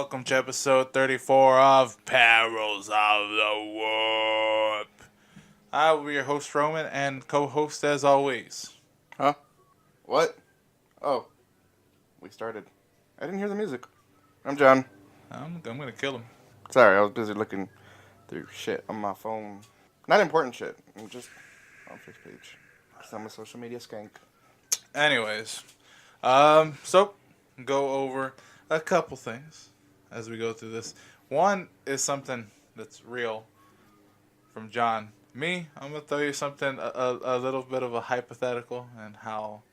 welcome to episode 34 of Perils of the Warp. I will be your host, Roman, and co-host as always. Huh? What? Oh, we started. I didn't hear the music. I'm John. I'm gonna kill him. Sorry, I was busy looking through shit on my phone. Not important shit. I'm just on Facebook page. Because I'm a social media skank. Anyways, so go over a couple things as we go through this. One is something that's real from John. Me, I'm gonna throw you something a little bit of a hypothetical and how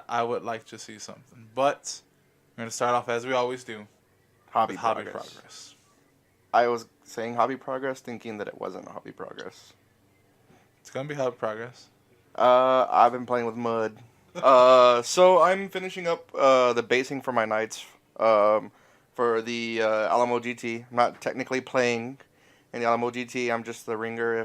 I would like to see something. But we're gonna start off as we always do Hobby with hobby progress. progress. I was saying hobby progress thinking that it wasn't hobby progress. It's gonna be hobby progress. I've been playing with mud. So I'm finishing up the basing for my knights for the Alamo GT. I'm not technically playing in the Alamo GT. I'm just the ringer.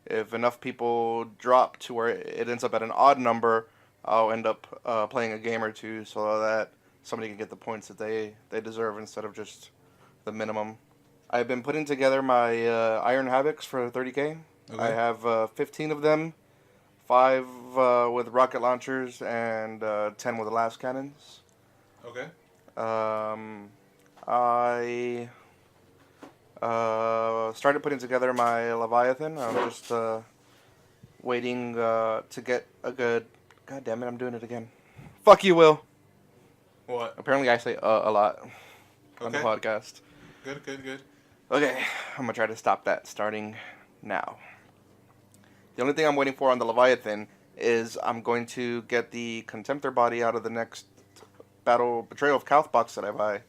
If enough people drop to where it ends up at an odd number, I'll end up playing a game or two so that somebody can get the points that they deserve instead of just the minimum. I've been putting together my Iron Havocs for 30k. Okay. I have 15 of them. 5 with rocket launchers and 10 with las cannons. Okay. I started putting together my Leviathan. I'm just waiting to get a good... God damn it, I'm doing it again. Fuck you, Will. What? Apparently I say a lot on the Okay. podcast. Good. Okay, I'm going to try to stop that starting now. The only thing I'm waiting for on the Leviathan is I'm going to get the Contemptor body out of the next Battle Betrayal of Calth box that I buy,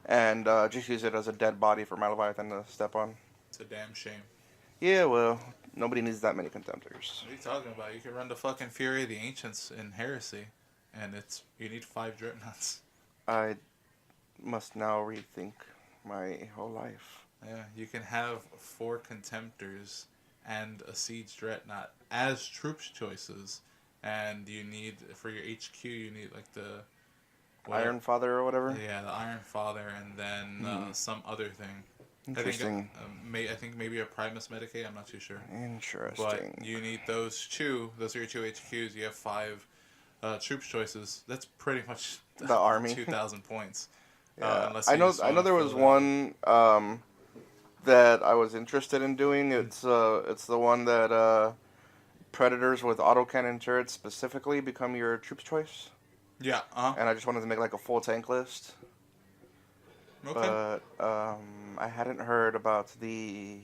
and just use it as a dead body for my Leviathan to step on. It's a damn shame. Yeah, well, nobody needs that many Contemptors. What are you talking about? You can run the fucking Fury of the Ancients in Heresy, and you need 5 Dreadnoughts. I must now rethink my whole life. Yeah, you can have 4 Contemptors and a Siege Dreadnought as troops choices, and you need, for your HQ, you need like the... Iron Father or whatever? Yeah, the Iron Father, and then some other thing. Interesting. I think maybe a Primus Medicae, I'm not too sure. Interesting. But you need those 2, those are your 2 HQs, you have 5 troops choices. That's pretty much the army. 2,000 points. Yeah. I know there was one that I was interested in doing. It's the one that Predators with autocannon turrets specifically become your troops choice. Yeah, And I just wanted to make like a full tank list. Okay. But I hadn't heard about the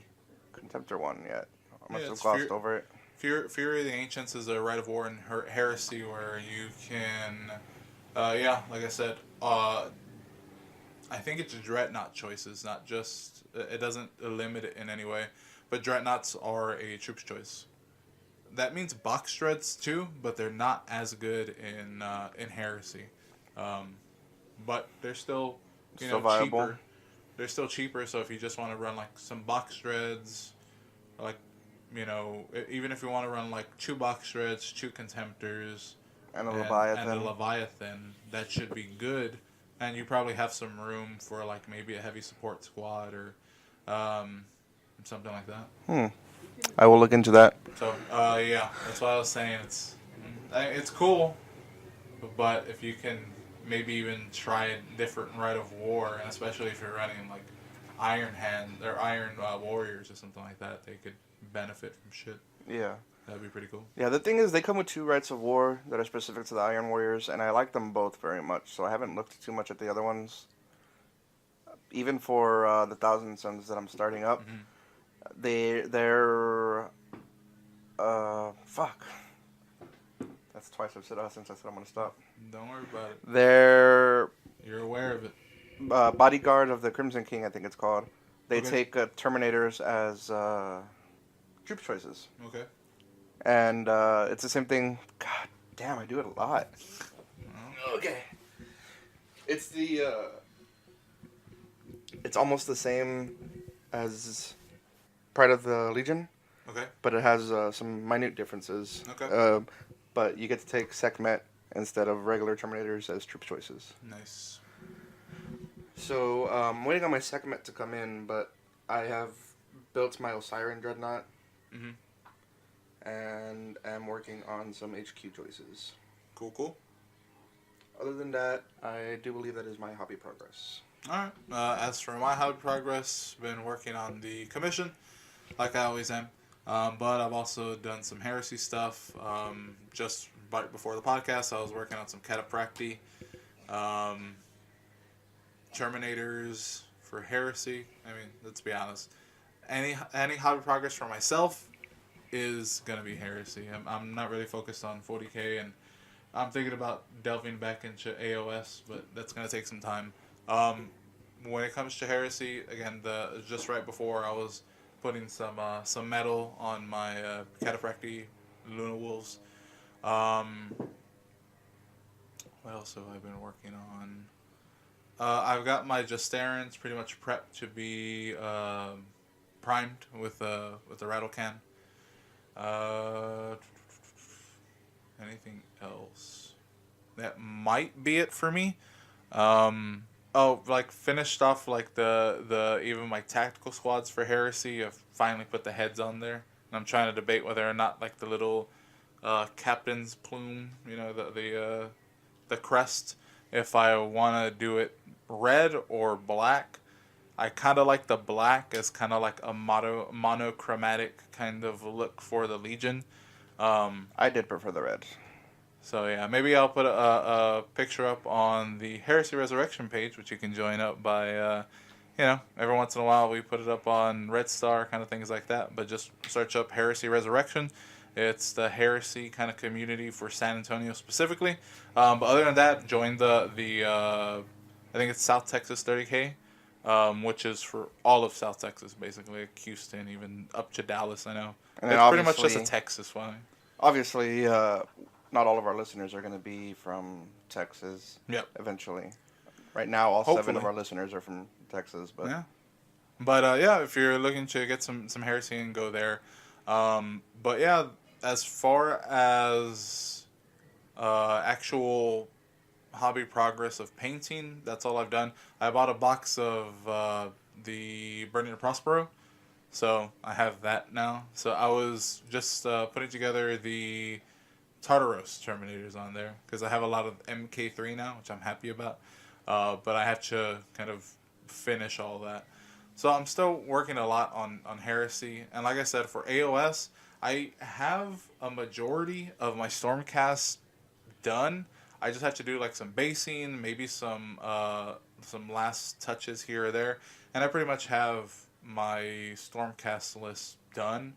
Contemptor one yet. I must have glossed over it. Fury of the Ancients is a Rite of War in Heresy where you can, like I said, I think it's Dreadnought choices, not just, it doesn't limit it in any way, but Dreadnoughts are a troops choice. That means box dreads too, but they're not as good in Heresy. But they're still, viable. cheaper. They're still cheaper, so if you just want to run like some box dreads, like, even if you want to run like 2 box dreads, 2 Contemptors, and a Leviathan. And a Leviathan, that should be good. And you probably have some room for like maybe a heavy support squad or something like that. I will look into that. So that's why I was saying it's cool, but if you can maybe even try a different Rite of War, and especially if you're running like Iron Hand or Iron Warriors or something like that, they could benefit from shit. Yeah. That'd be pretty cool. Yeah, the thing is, they come with 2 Rites of War that are specific to the Iron Warriors, and I like them both very much, so I haven't looked too much at the other ones. Even for the Thousand Suns that I'm starting up, they're... fuck. That's twice I've said since I said I'm going to stop. Don't worry about it. You're aware of it. Bodyguard of the Crimson King, I think it's called. They take Terminators as troop choices. Okay. And it's the same thing. God damn, I do it a lot. Okay. It's the... it's almost the same as Pride of the Legion. Okay. But it has some minute differences. Okay. But you get to take Sekhmet instead of regular Terminators as troop choices. Nice. So, I'm waiting on my second met to come in, but I have built my Osiren Dreadnought Mm-hmm. and am working on some HQ choices. Cool, cool. Other than that, I do believe that is my hobby progress. All right. As for my hobby progress, been working on the commission, like I always am. But I've also done some heresy stuff. Just right before the podcast, I was working on some catapracty, um, terminators for heresy. I mean, let's be honest. Any hobby progress for myself is gonna be heresy. I'm not really focused on 40k, and I'm thinking about delving back into AOS, but that's gonna take some time. Um, when it comes to heresy, again, the just right before I was putting some metal on my Cataphract Luna Wolves. Um, what else have I been working on? I've got my Justerans pretty much prepped to be primed with the rattle can. Uh, anything else? That might be it for me. Um, like finished off like the even my tactical squads for Heresy. I've finally put the heads on there, and I'm trying to debate whether or not like the little captain's plume, the crest, if I want to do it red or black. I kind of like the black as kind of like a monochromatic kind of look for the Legion. I did prefer the red. So yeah, maybe I'll put a picture up on the Heresy Resurrection page, which you can join up by, every once in a while we put it up on Red Star, kind of things like that. But just search up Heresy Resurrection. It's the Heresy kind of community for San Antonio specifically. But other than that, join the I think it's South Texas 30K, which is for all of South Texas, basically, like Houston, even up to Dallas. I know And then it's pretty much just a obviously, Texas one. obviously, not all of our listeners are going to be from Texas. Yep. Eventually, right now, all Hopefully. 7 of our listeners are from Texas. But Yeah. But yeah, if you're looking to get some heresy and go there. But yeah, as far as actual hobby progress of painting, that's all I've done. I bought a box of the Burning of Prospero, so I have that now. So I was just putting together the Tartaros Terminators on there because I have a lot of MK3 now, which I'm happy about. But I have to kind of finish all that. So I'm still working a lot on Heresy. And like I said, for AOS, I have a majority of my Stormcast done. I just have to do like some basing, maybe some last touches here or there. And I pretty much have my Stormcast list done.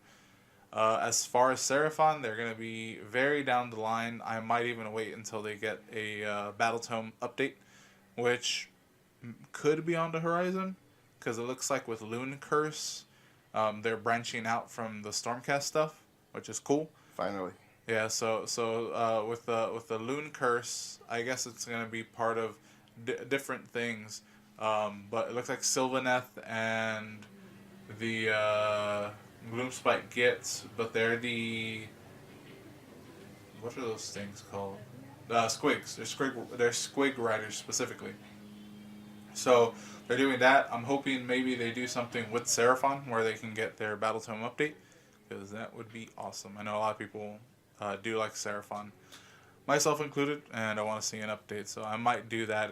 As far as Seraphon, they're going to be very down the line. I might even wait until they get a Battle Tome update, which could be on the horizon, because it looks like with Loon Curse, they're branching out from the Stormcast stuff, which is cool. finally, Yeah, so with the Loon Curse, I guess it's going to be part of different things, but it looks like Sylvaneth and the Gloomspite gets, but they're what are those things called? Squigs. They're squig riders specifically. So they're doing that. I'm hoping maybe they do something with Seraphon where they can get their Battle Tome update, because that would be awesome. I know a lot of people do like Seraphon, myself included, and I want to see an update. So I might do that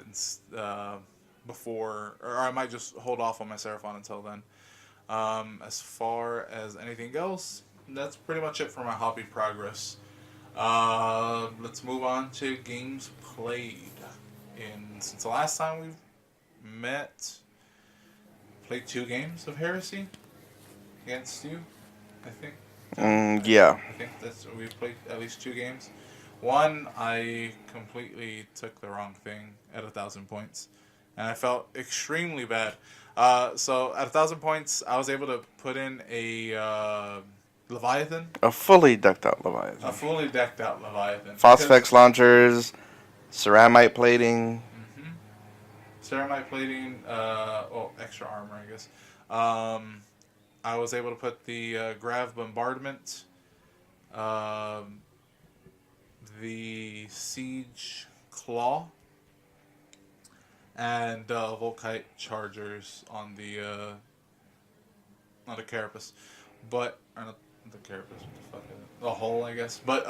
before, or I might just hold off on my Seraphon until then. As far as anything else, that's pretty much it for my hobby progress. Let's move on to games played. Since the last time we've met, played 2 games of Heresy against you, I think. yeah. I think we've played at least 2 games. One, I completely took the wrong thing at 1,000 points, and I felt extremely bad. So at 1,000 points, I was able to put in a Leviathan. A fully decked out Leviathan. A fully decked out Leviathan. Phosphex launchers, ceramite plating. Mm-hmm. Ceramite plating, extra armor, I guess. I was able to put the Grav Bombardment, the Siege Claw, and Volkite chargers on the carapace, but or not the carapace, what the fuck is it? The hull, I guess. But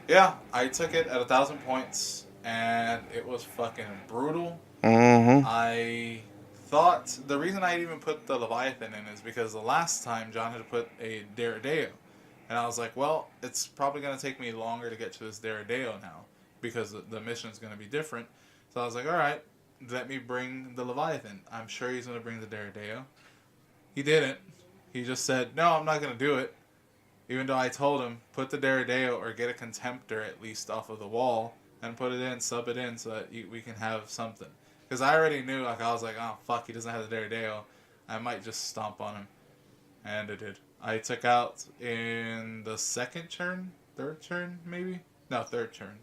yeah, I took it at 1,000 points, and it was fucking brutal. Mm-hmm. I thought the reason I even put the Leviathan in is because the last time John had put a Deredeo, and I was like, well, it's probably gonna take me longer to get to this Deredeo now because the mission's gonna be different. So I was like, all right, let me bring the Leviathan. I'm sure he's gonna bring the Deredeo. He didn't. He just said, no, I'm not gonna do it. Even though I told him, put the Deredeo or get a Contemptor at least off of the wall and put it in, sub it in so that we can have something. Because I already knew, like, I was like, oh, fuck, he doesn't have the Deredeo. I might just stomp on him. And it did. I took out in the second turn? Third turn, maybe? No, third turn.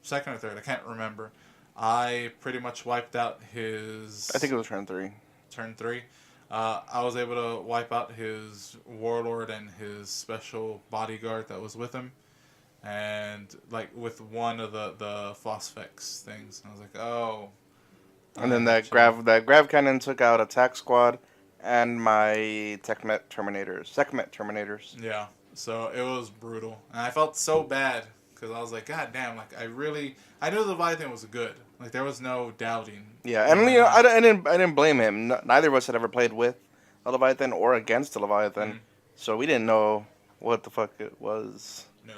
Second or third, I can't remember. I pretty much wiped out his... I think it was turn 3. Turn 3. I was able to wipe out his warlord and his special bodyguard that was with him, and like with one of the Phosphex things. I was like, oh. And then that grav cannon took out attack squad and my Sekhmet Terminators. Yeah. So it was brutal, and I felt so bad because I was like, God damn! Like I knew the Leviathan was good. Like there was no doubting. Yeah, and you know, I didn't blame him. Neither of us had ever played with a Leviathan or against a Leviathan, so we didn't know what the fuck it was. No,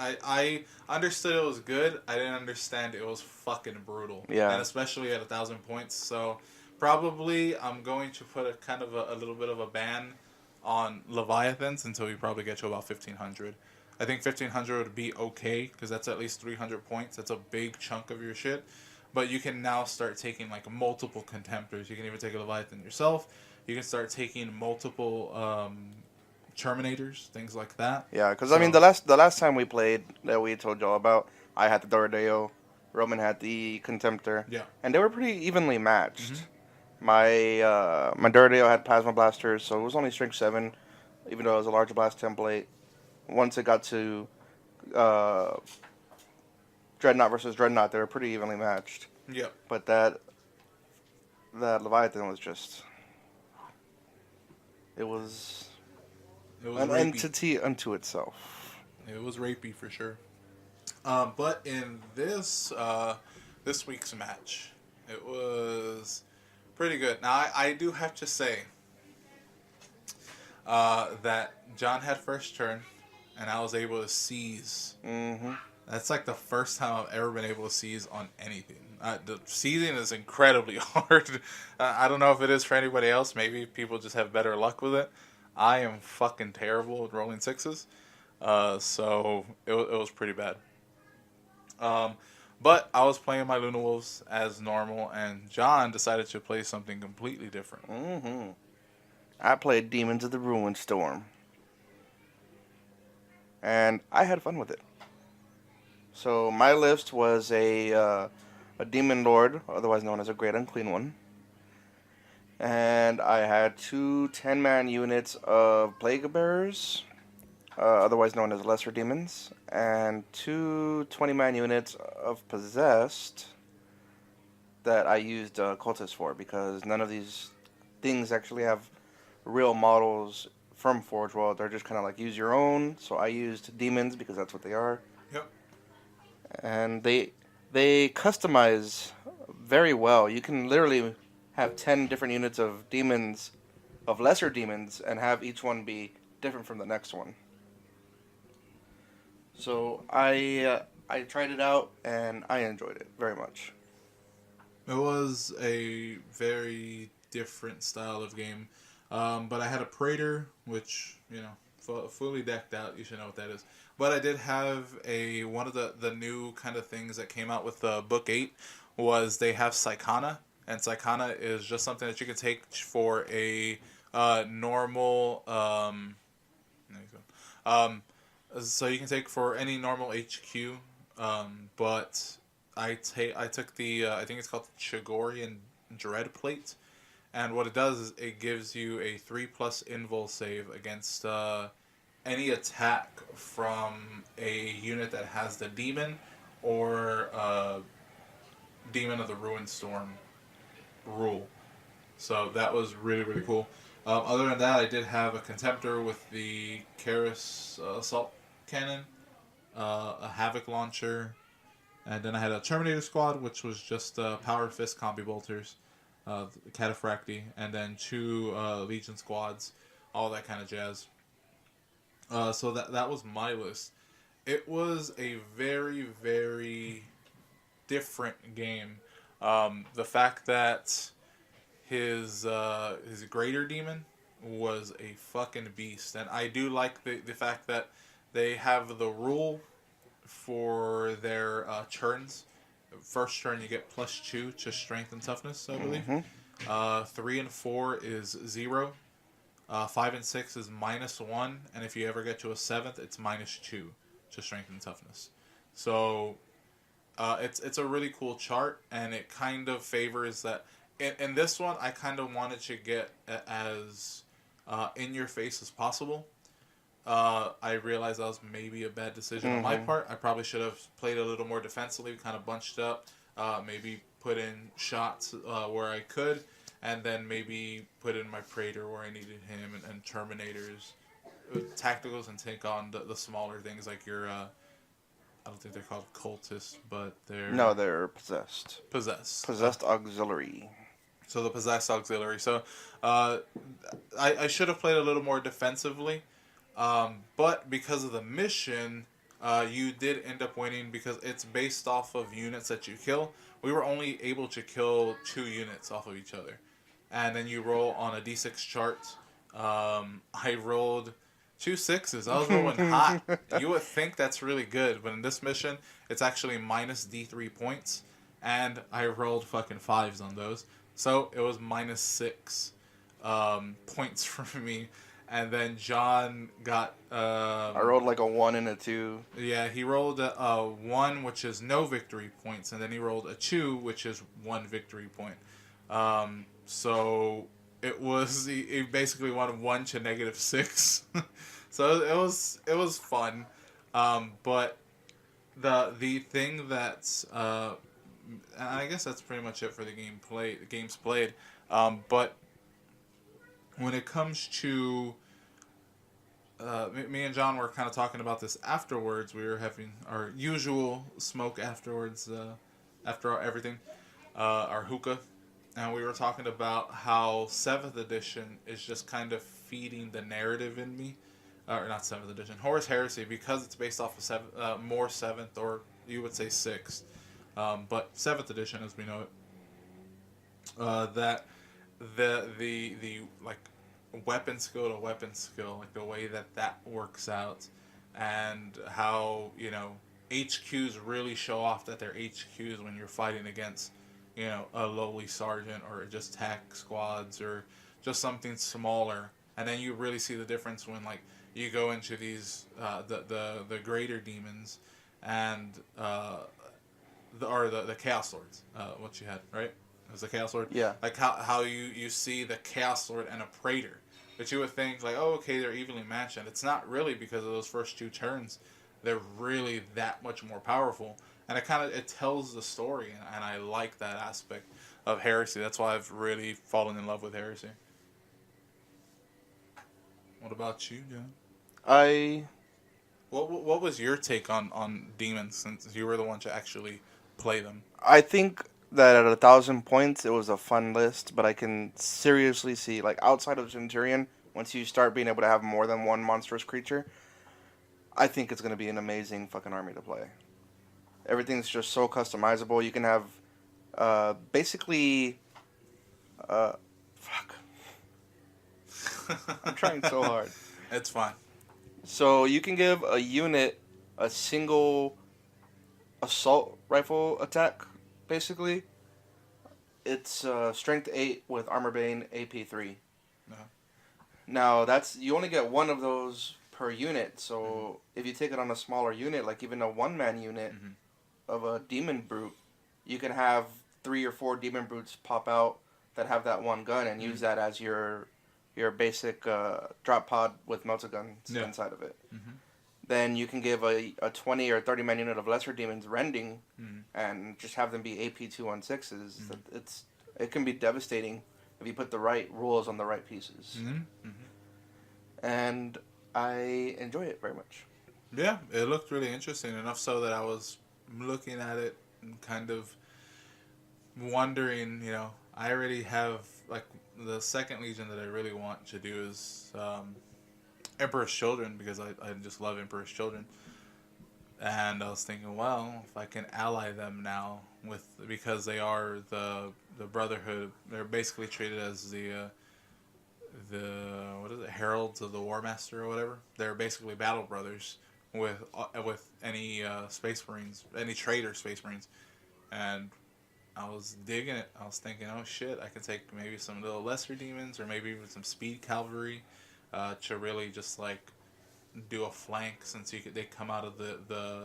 I understood it was good. I didn't understand it was fucking brutal. Yeah, and especially at 1,000 points. So probably I'm going to put a kind of a little bit of a ban on Leviathans until we probably get to about 1,500. I think 1,500 would be okay because that's at least 300 points. That's a big chunk of your shit. But you can now start taking like multiple Contemptors. You can even take a Leviathan yourself. You can start taking multiple Terminators, things like that. Yeah, because I mean the last time we played that we told y'all about, I had the Dordeo, Roman had the Contemptor. Yeah. And they were pretty evenly matched. Mm-hmm. My Dordeo had Plasma Blasters, so it was only strength 7, even though it was a large blast template. Once it got to Dreadnought versus Dreadnought, they were pretty evenly matched. Yep. But that Leviathan was just... It was an rapey. entity unto itself. It was rapey for sure. But in this week's match, it was pretty good. Now I do have to say that John had first turn, and I was able to seize. Mm-hmm. That's like the first time I've ever been able to seize on anything. The seizing is incredibly hard. I don't know if it is for anybody else. Maybe people just have better luck with it. I am fucking terrible with rolling sixes. So it was pretty bad. But I was playing my Luna Wolves as normal, and John decided to play something completely different. Mm-hmm. I played Demons of the Ruined Storm. And I had fun with it. So my list was a Demon Lord, otherwise known as a Great Unclean One. And I had 2 10-man units of Plague Bearers, otherwise known as Lesser Demons, and 2 20-man units of Possessed that I used Cultists for, because none of these things actually have real models from Forge World. They're just kind of like use your own, so I used Demons because that's what they are. Yep. And they customize very well. You can literally have 10 different units of demons, of lesser demons, and have each one be different from the next one. So I tried it out, and I enjoyed it very much. It was a very different style of game. But I had a Praetor, which, fully decked out. You should know what that is. But I did have one of the new kind of things that came out with Book 8 was they have Psychana. And Psychana is just something that you can take for a normal... so you can take for any normal HQ. But I took the... I think it's called the Chagorian Dread Plate. And what it does is it gives you a 3+ invul save against any attack from a unit that has the demon or Demon of the Ruined Storm rule. So that was really, really cool. Other than that, I did have a Contemptor with the Karis Assault Cannon, a Havoc Launcher, and then I had a Terminator Squad, which was just Power Fist Combi Bolters, Cataphracti, and then two Legion Squads, all that kind of jazz. So that was my list. It was a very, very different game. The fact that his greater demon was a fucking beast, and I do like the fact that they have the rule for their turns. First turn you get +2 to strength and toughness, I believe. Mm-hmm. 3 and 4 is 0. 5 and 6 is -1, and if you ever get to a 7th, it's -2 to strength and toughness. So it's a really cool chart, and it kind of favors that. In this one, I kind of wanted to get as in your face as possible. I realized that was maybe a bad decision on my part. I probably should have played a little more defensively, kind of bunched up, maybe put in shots where I could, and then maybe put in my Praetor where I needed him, and Terminators, tacticals, and take on the smaller things like your, I don't think they're called cultists, but they're... No, they're possessed. Possessed. Possessed auxiliary. So the possessed auxiliary. So I should have played a little more defensively. But because of the mission, you did end up winning because it's based off of units that you kill. We were only able to kill 2 units off of each other. And then you roll on a d6 chart. I rolled 2 6s. I was rolling hot. You would think that's really good, but in this mission, it's actually minus D3 points. And I rolled fucking 5s on those. So it was -6 points for me. And then John got... I rolled like a 1 and a 2. Yeah, he rolled a 1, which is no victory points. And then he rolled a 2, which is 1 victory point. So it was... He basically won 1 to -6. So it was fun. But the thing that's... and I guess that's pretty much it for the games played. But when it comes to me and John were kind of talking about this afterwards. We were having our usual smoke afterwards, after everything, our hookah, and we were talking about how 7th edition is just kind of feeding the narrative in me, or not 7th edition, Horus Heresy, because it's based off of more 7th, or you would say 6th. But 7th edition, as we know it, that the like weapon skill to weapon skill, like the way that works out, and how HQs really show off that they're HQs when you're fighting against a lowly sergeant or just tac squads or just something smaller, and then you really see the difference when like you go into these the greater demons and the Chaos Lords, what you had, right? It was the Chaos Lord? Yeah. Like how you see the Chaos Lord and a Praetor. But you would think, like, oh, okay, they're evenly matched. And it's not really because of those first 2 turns. They're really that much more powerful. And it tells the story. And I like that aspect of Heresy. That's why I've really fallen in love with Heresy. What about you, John? What was your take on demons, since you were the one to actually play them? I think that at 1,000 points, it was a fun list, but I can seriously see, like, outside of Centurion, once you start being able to have more than one monstrous creature, I think it's going to be an amazing fucking army to play. Everything's just so customizable. You can have, basically, fuck. I'm trying so hard. It's fine. So you can give a unit a single assault rifle attack, basically. It's strength 8 with armor bane AP 3. Uh-huh. Now you only get one of those per unit. So if you take it on a smaller unit, like even a 1-man unit of a demon brute, you can have 3 or 4 demon brutes pop out that have that one gun and use that as your basic drop pod with melta guns inside of it. then you can give a 20 or 30 man unit of lesser demons rending, and just have them be AP 2/16s. It can be devastating if you put the right rules on the right pieces. And I enjoy it very much. Yeah, it looked really interesting, enough so that I was looking at it and kind of wondering, I already have, like, the second Legion that I really want to do is Emperor's Children, because I just love Emperor's Children. And I was thinking, well, if I can ally them now because they are the Brotherhood, they're basically treated as the what is it, Heralds of the War Master or whatever. They're basically battle brothers with any Space Marines, any traitor Space Marines, and I was digging it. I was thinking, oh shit, I could take maybe some little lesser demons or maybe even some speed cavalry to really just like do a flank, since they come out of the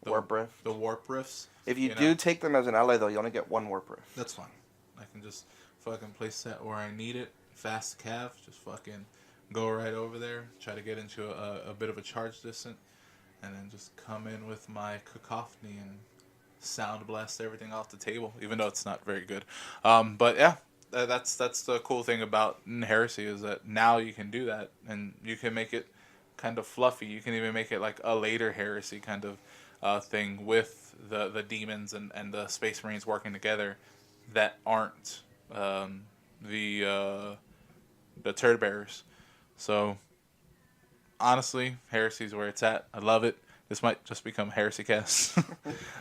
Warp Rift. The Warp Rifts. If you do take them as an ally, though, you only get one Warp Rift. That's fine. I can just fucking place that where I need it. Fast cav, just fucking go right over there. Try to get into a bit of a charge distance, and then just come in with my cacophony and sound blast everything off the table, even though it's not very good. But yeah, that's the cool thing about Heresy, is that now you can do that, and you can make it kind of fluffy. You can even make it like a later Heresy kind of thing with the demons and the Space Marines working together that aren't the Turd Bearers. So honestly, Heresy's where it's at. I love it. This might just become Heresy Cast.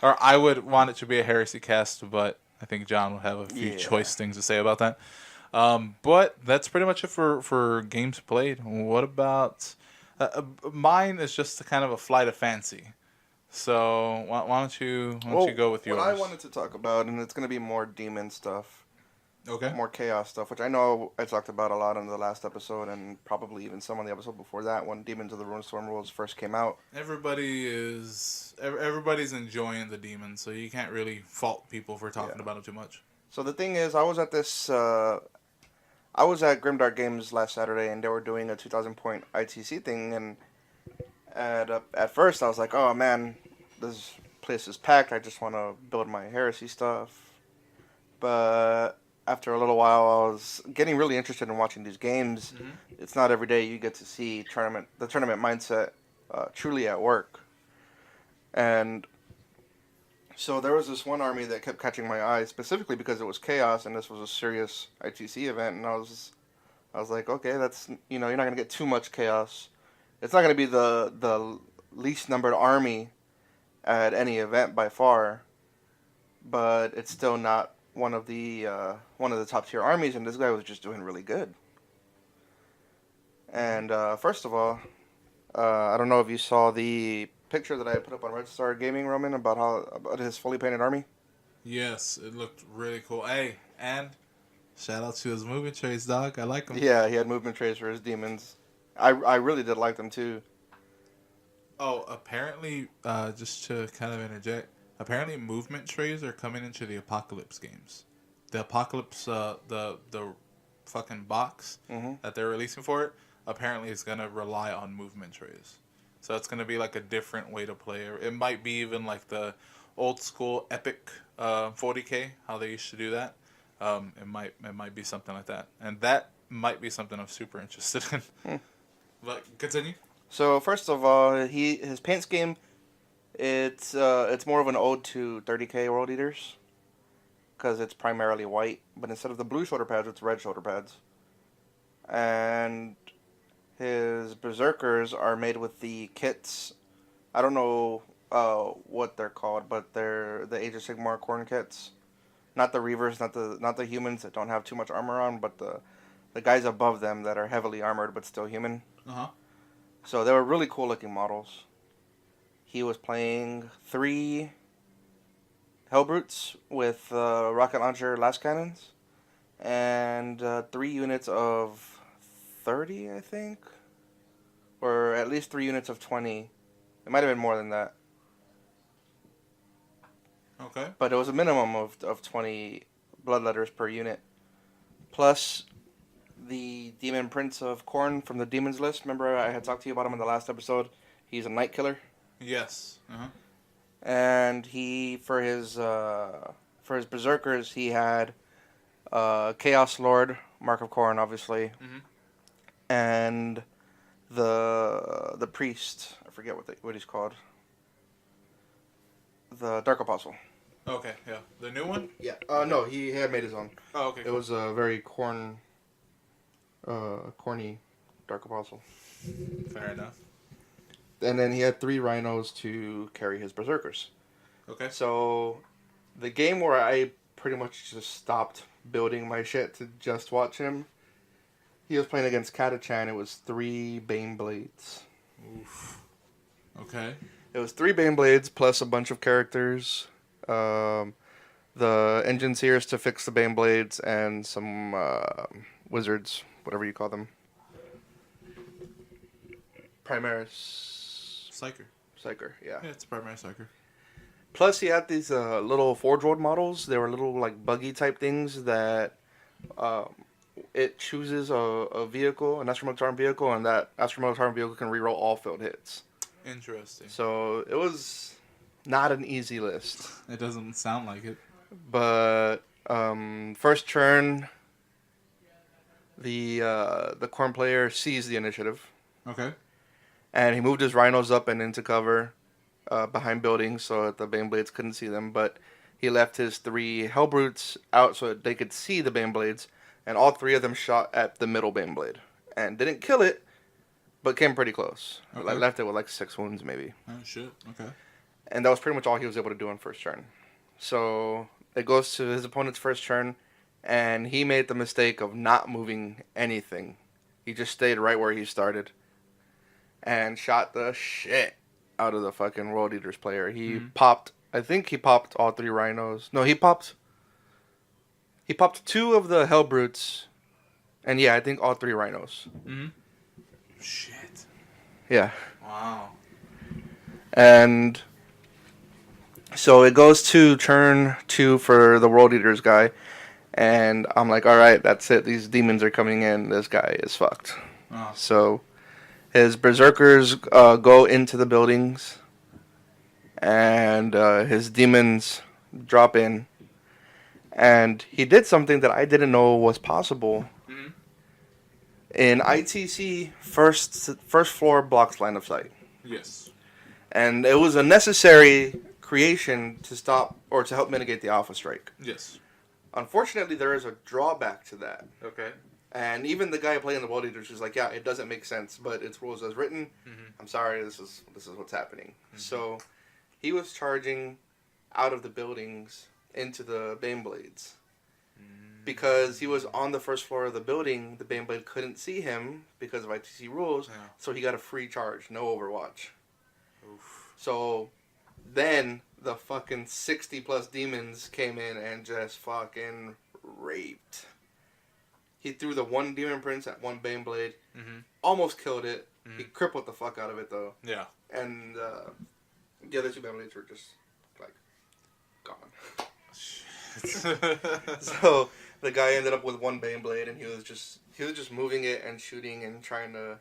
Or I would want it to be a Heresy Cast, but I think John will have a few choice things to say about that. But that's pretty much it for games played. What about... mine is just kind of a flight of fancy. So why don't you go with yours? What I wanted to talk about, and it's going to be more demon stuff. Okay. More chaos stuff, which I know I talked about a lot in the last episode, and probably even some on the episode before that, when Demons of the Ruinstorm rules first came out. Everybody's enjoying the demons, so you can't really fault people for talking about them too much. So the thing is, I was at Grimdark Games last Saturday, and they were doing a 2,000 point ITC thing, and at first I was like, oh man, this place is packed, I just want to build my Heresy stuff. But after a little while, I was getting really interested in watching these games. It's not every day you get to see the tournament mindset truly at work. And so there was this one army that kept catching my eye, specifically because it was chaos and this was a serious ITC event. And I was like, okay, that's, you're not going to get too much chaos. It's not going to be the least numbered army at any event by far, but it's still not one of the top tier armies, and this guy was just doing really good. And first of all, I don't know if you saw the picture that I put up on Red Star Gaming, Roman, about his fully painted army. Yes, it looked really cool. Hey, and shout out to his movement trays, dog. I like them. Yeah, he had movement trays for his demons. I really did like them too. Oh, apparently, just to kind of interject, apparently movement trays are coming into the Apocalypse games. The Apocalypse, the fucking box that they're releasing for it, apparently is going to rely on movement trays. So it's going to be like a different way to play. It might be even like the old school Epic 40K, how they used to do that. It might be something like that. And that might be something I'm super interested in. But continue. So first of all, his paint scheme, it's more of an ode to 30K World Eaters, because it's primarily white, but instead of the blue shoulder pads, it's red shoulder pads. And his berserkers are made with the kits. I don't know what they're called, but they're the Age of Sigmar Khorne kits. Not the Reavers, not the humans that don't have too much armor on, but the guys above them that are heavily armored but still human. So they were really cool looking models. He was playing 3 Hellbrutes with rocket launcher last cannons, and 3 units of 30, I think, or at least 3 units of 20. It might have been more than that. Okay. But it was a minimum of 20 bloodletters per unit. Plus the Demon Prince of Khorne from the Demons list. Remember I had talked to you about him in the last episode? He's a night killer. Yes. Uh-huh. And he for his berserkers he had Chaos Lord, Mark of Corn, obviously, Mm-hmm. and the priest. I forget what he's called. The Dark Apostle. Okay, yeah. The new one? Yeah. No, he had made his own. Oh, okay, It cool. was a very corny Dark Apostle. Fair enough. And then he had 3 rhinos to carry his berserkers. Okay. So, the game where I pretty much just stopped building my shit to just watch him, he was playing against Katachan. It was 3 Bane Blades. Oof. Okay. It was 3 Bane Blades plus a bunch of characters. The Engineers to fix the Bane Blades and some wizards, whatever you call them. Primaris. Psyker, yeah. Yeah, it's a primary psyker. Plus, he had these little Forge World models. They were little, like, buggy type things that it chooses a vehicle, an Astromilitar vehicle, and that Astromilitar vehicle can reroll all field hits. Interesting. So, it was not an easy list. It doesn't sound like it. But first turn, the corn player sees the initiative, Okay. and he moved his rhinos up and into cover behind buildings so that the Bane Blades couldn't see them. But he left his 3 Hellbrutes out so that they could see the Bane Blades, and all 3 of them shot at the middle Bane Blade and didn't kill it, but came pretty close. Okay. Like, left it with like 6 wounds maybe. Oh shit. Okay. And that was pretty much all he was able to do on first turn. So it goes to his opponent's first turn, and he made the mistake of not moving anything. He just stayed right where he started and shot the shit out of the fucking World Eaters player. He popped, I think he popped all 3 rhinos. No, he popped 2 of the Hellbrutes, and yeah, I think all 3 rhinos. Mm-hmm. Shit. Yeah. Wow. And so it goes to turn 2 for the World Eaters guy, and I'm like, alright, that's it. These demons are coming in. This guy is fucked. Oh. So his berserkers go into the buildings, and his demons drop in. And he did something that I didn't know was possible. Mm-hmm. In ITC, first floor blocks line of sight. Yes. And it was a necessary creation to stop or to help mitigate the Alpha Strike. Yes. Unfortunately, there is a drawback to that. Okay. And even the guy playing the World Eaters was like, yeah, it doesn't make sense, but it's rules as written. Mm-hmm. I'm sorry, this is what's happening. Mm-hmm. So he was charging out of the buildings into the Bane Blades. Because he was on the first floor of the building, the Bane Blade couldn't see him because of ITC rules, Yeah. so he got a free charge, no Overwatch. Oof. So then the fucking 60 plus demons came in and just fucking raped. He threw the 1 Demon Prince at 1 Bane Blade, almost killed it. He crippled the fuck out of it though. Yeah. And the other 2 Bane Blades were just like gone. So the guy ended up with 1 Bane Blade, and he was just moving it and shooting and trying to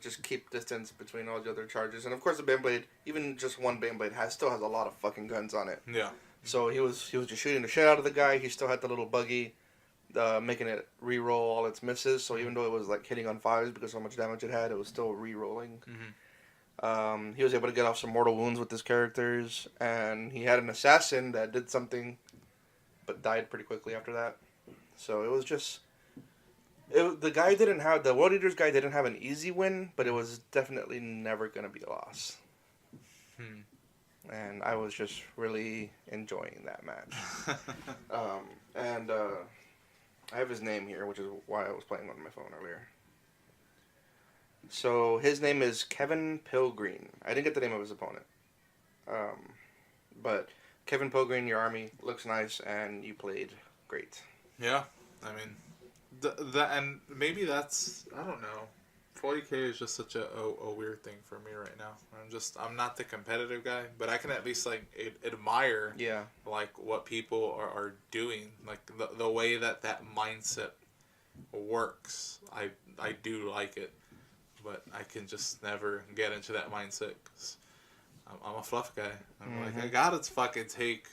just keep distance between all the other charges. And of course, the Bane Blade, even just 1 Bane Blade, still has a lot of fucking guns on it. Yeah. So he was just shooting the shit out of the guy. He still had the little buggy, making it re-roll all its misses. So even though it was like hitting on 5s because of how much damage it had, it was still re-rolling. He was able to get off some mortal wounds with his characters, and he had an assassin that did something, but died pretty quickly after that. So it was just, the World Eaters guy didn't have an easy win, but it was definitely never gonna be a loss. And I was just really enjoying that match. And I have his name here, which is why I was playing on my phone earlier. So his name is Kevin Pilgreen. I didn't get the name of his opponent. But Kevin Pilgreen, your army looks nice, and you played great. Yeah. I mean, and maybe that's, I don't know. 40K is just such a weird thing for me right now. I'm not the competitive guy, but I can at least like admire like what people are doing, like the way that mindset works. I do like it, but I can just never get into that mindset because I'm a fluff guy. I'm like, I gotta fucking take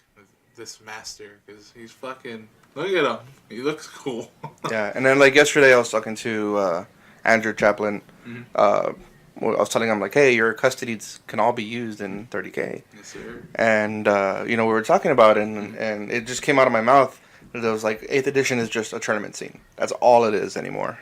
this master because he's fucking. Look at him. He looks cool. Yeah, and then like yesterday, I was talking to Andrew Chaplin. Well, I was telling him like, hey, your custodies can all be used in 30K. Yes, sir. And we were talking about it, and it just came out of my mouth. It was like 8th edition is just a tournament scene. That's all it is anymore.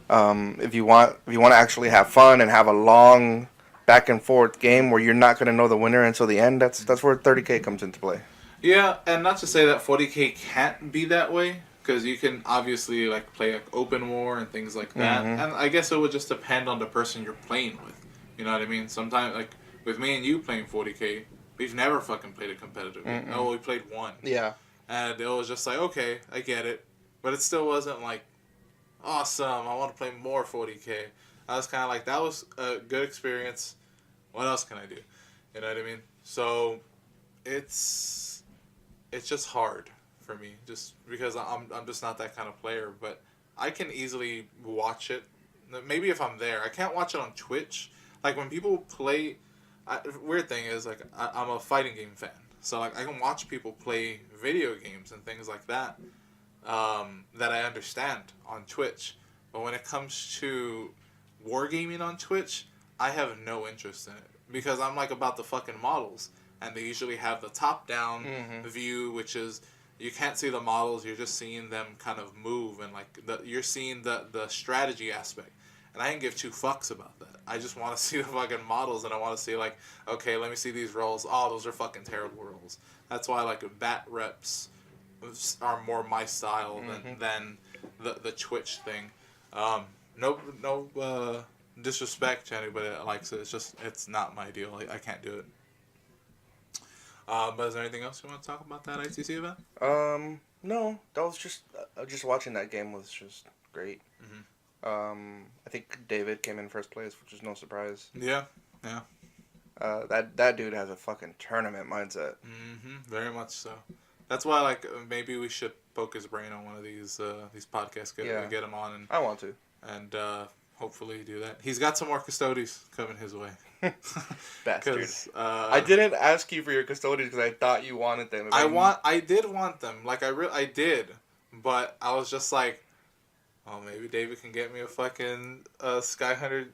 If you want to actually have fun and have a long back and forth game where you're not going to know the winner until the end, that's where 30K comes into play. Yeah, and not to say that 40K can't be that way, because you can obviously like play like open war and things like that. And I guess it would just depend on the person you're playing with. You know what I mean? Sometimes like with me and you playing 40K, we've never fucking played a competitive game. Oh, we played one. Yeah. And it was just like, okay, I get it. But it still wasn't like, awesome, I want to play more 40K. I was kind of like, that was a good experience. What else can I do? You know what I mean? So, it's just hard for me, just because I'm just not that kind of player. But I can easily watch it. Maybe if I'm there. I can't watch it on Twitch. Like, when people play... weird thing is, like, I'm a fighting game fan. So, like, I can watch people play video games and things like that that I understand on Twitch. But when it comes to wargaming on Twitch, I have no interest in it. Because I'm, like, about the fucking models. And they usually have the top-down view, which is... You can't see the models, you're just seeing them kind of move. And, like, you're seeing the strategy aspect. And I didn't give two fucks about that. I just want to see the fucking models, and I want to see, like, okay, let me see these rolls. Oh, those are fucking terrible rolls. That's why, like, bat reps are more my style than the Twitch thing. No disrespect to anybody that likes it. It's just, it's not my deal. I can't do it. But is there anything else you want to talk about that ITC event? No. That was just watching that game was just great. I think David came in first place, which is no surprise. Yeah. That dude has a fucking tournament mindset. Very much so. That's why, like, maybe we should poke his brain on one of these podcasts, get him on, and I want to, and hopefully do that. He's got some more custodies coming his way. Bastard. I didn't ask you for your custodies because I thought you wanted them. I did want them. Like, I did, but I was just like, oh, maybe David can get me a fucking Sky Hunter,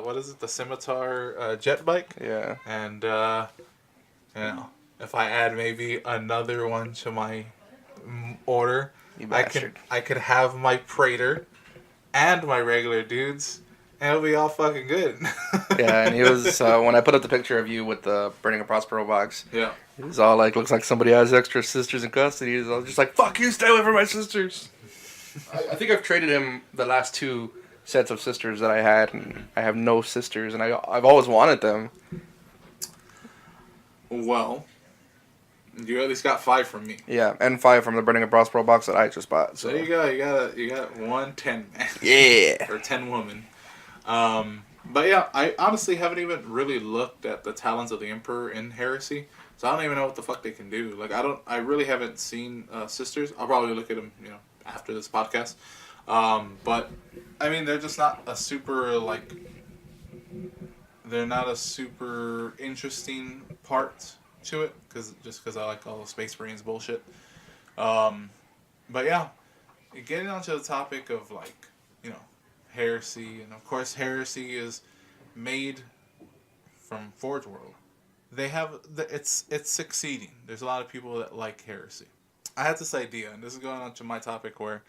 what is it, the Scimitar jet bike? Yeah. And, if I add maybe another one to my order, I could have my Praetor and my regular dudes, and it'll be all fucking good. Yeah, and he was, when I put up the picture of you with the Burning a Prospero box, yeah, he was all like, looks like somebody has extra sisters in custody. I was just like, fuck you, stay away from my sisters. I think I've traded him the last 2 sets of sisters that I had, and I have no sisters, and I've always wanted them. Well, you at least got 5 from me. Yeah, and 5 from the Burning a Prospero box that I just bought. So there you go. You got 1 10 man. Yeah. Or 10 woman. But yeah, I honestly haven't even really looked at the talents of the Emperor in Heresy, so I don't even know what the fuck they can do. Like, I really haven't seen sisters. I'll probably look at them, after this podcast. But I mean, they're just not a super, like, they're not a super interesting part to it, because I like all the Space Marines bullshit. But yeah, getting onto the topic of, like, Heresy, and of course Heresy is made from Forge World. They have it's succeeding. There's a lot of people that like Heresy. I had this idea, and this is going on to my topic, where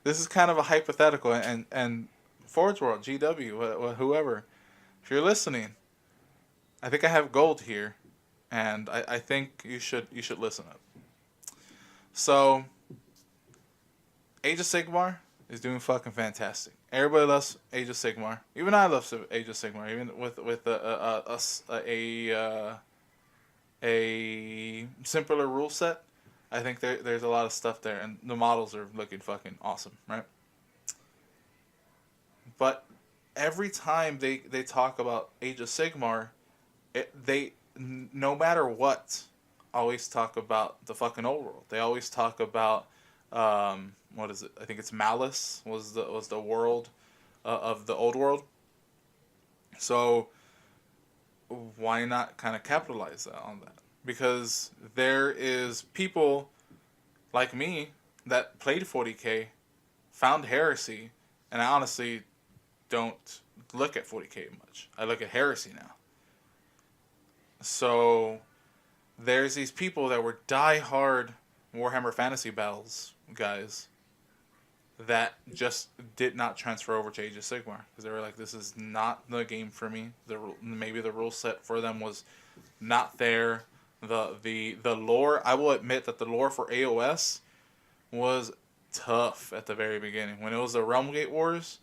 this is kind of a hypothetical, and Forge World, GW, whoever, if you're listening, I think I have gold here, and I think you should listen up. So, Age of Sigmar is doing fucking fantastic. Everybody loves Age of Sigmar. Even I love Age of Sigmar. Even with a simpler rule set, I think there's a lot of stuff there, and the models are looking fucking awesome, right? But every time they talk about Age of Sigmar, they no matter what, always talk about the fucking old world. They always talk about what is it? I think it's Malice was the world of the old world. So why not kind of capitalize on that? Because there is people like me that played 40k, found heresy, and I honestly don't look at 40k much. I look at heresy now. So there's these people that were die-hard Warhammer Fantasy Battles guys that just did not transfer over to Age of Sigmar because they were like, "This is not the game for me." Maybe the rule set for them was not there. The lore. I will admit that the lore for AOS was tough at the very beginning. When it was the Realmgate Wars,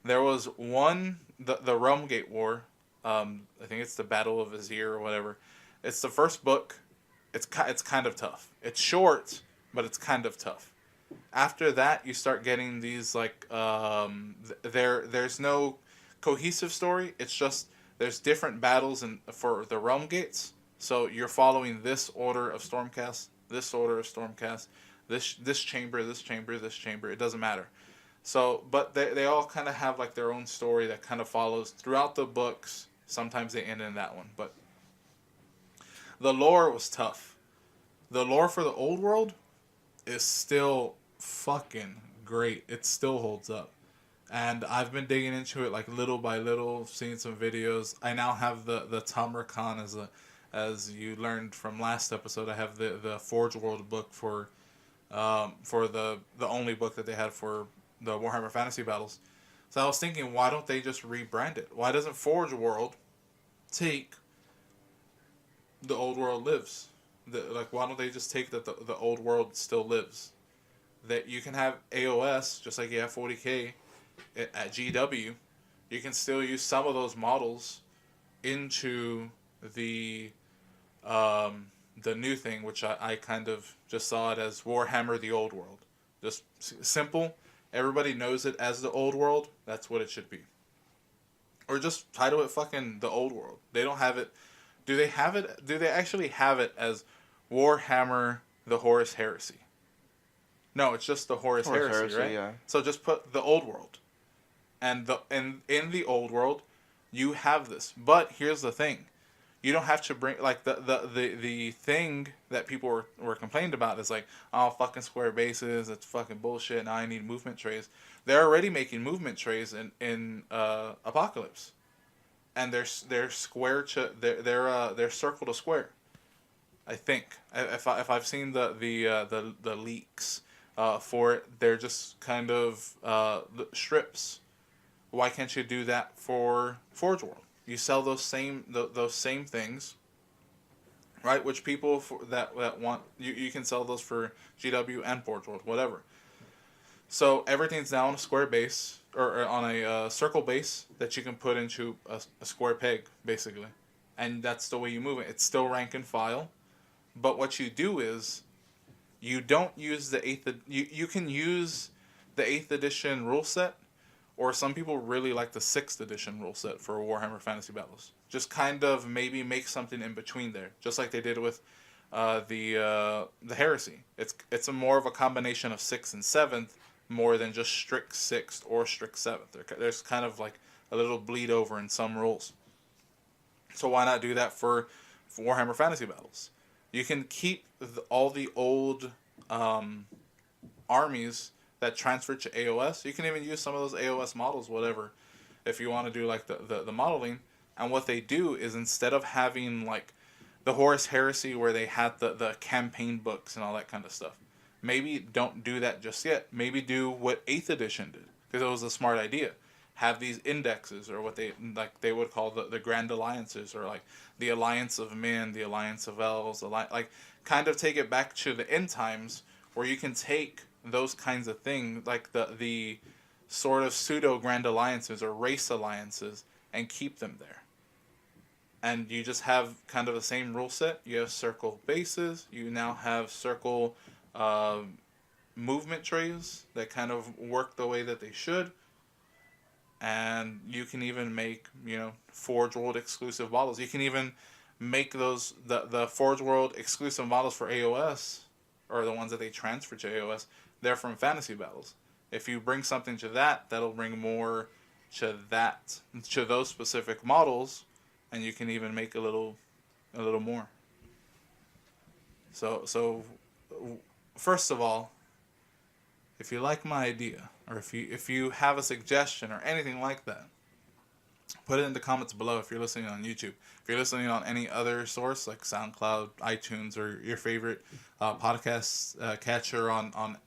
there was the Realmgate War. I think it's the Battle of Azir or whatever. It's the first book. It's kind of tough. It's short, but it's kind of tough. After that, you start getting these like there's no cohesive story. It's just there's different battles for the realm gates. So you're following this order of Stormcast, this order of Stormcast, this chamber, this chamber, this chamber. It doesn't matter. So, but they all kind of have like their own story that kind of follows throughout the books. Sometimes they end in that one, but the lore was tough. The lore for the old world is still fucking great. It still holds up. And I've been digging into it like little by little, seeing some videos. I now have the Tamra Khan as you learned from last episode. I have the Forge World book for the only book that they had for the Warhammer Fantasy Battles. So I was thinking, why don't they just rebrand it? Why doesn't Forge World take the old world lives? Why don't they just take that the old world still lives? That you can have AOS just like you have 40k at GW. You can still use some of those models into the new thing, which I kind of just saw it as Warhammer the Old World. Just simple. Everybody knows it as the Old World. That's what it should be. Or just title it fucking the Old World. They don't have it. Do they have it? Do they actually have it as Warhammer the Horus Heresy? No, it's just the Horus Heresy, right? Yeah. So just put the Old World. And in the Old World, you have this. But here's the thing. You don't have to bring, like, the thing that people were complaining about is like, oh, fucking square bases, it's fucking bullshit, now I need movement trays. They're already making movement trays in Apocalypse. And they're square to, they're circle to square. I think. If I've seen the leaks for it, they're just kind of strips. Why can't you do that for Forge World? You sell those same things, right? Which people that want you can sell those for GW and Forge World, whatever. So everything's now on a square base or on a circle base that you can put into a square peg, basically, and that's the way you move it. It's still rank and file, but what you do is you don't use the eighth. You can use the 8th edition rule set. Or some people really like the 6th edition rule set for Warhammer Fantasy Battles. Just kind of maybe make something in between there, just like they did with the Heresy. It's a more of a combination of 6th and 7th, more than just strict 6th or strict 7th. There's kind of like a little bleed over in some rules. So why not do that for Warhammer Fantasy Battles? You can keep all the old armies that transfer to AOS. You can even use some of those AOS models, whatever, if you want to do like the modeling. And what they do is instead of having like the Horus Heresy where they had the campaign books and all that kind of stuff, maybe don't do that just yet. Maybe do what 8th edition did, because it was a smart idea. Have these indexes, or what they would call the Grand Alliances, or like the Alliance of Men, the Alliance of Elves, like kind of take it back to the end times where you can take those kinds of things, like the sort of pseudo Grand Alliances or race alliances, and keep them there. And you just have kind of the same rule set. You have circle bases. You now have circle movement trays that kind of work the way that they should. And you can even make, Forge World exclusive models. You can even make those the Forge World exclusive models for AOS, or the ones that they transfer to AOS. They're from Fantasy Battles. If you bring something to that, that'll bring more to those specific models, and you can even make a little more. So first of all, if you like my idea, or if you have a suggestion or anything like that, put it in the comments below. If you're listening on YouTube, if you're listening on any other source like SoundCloud, iTunes, or your favorite podcast catcher on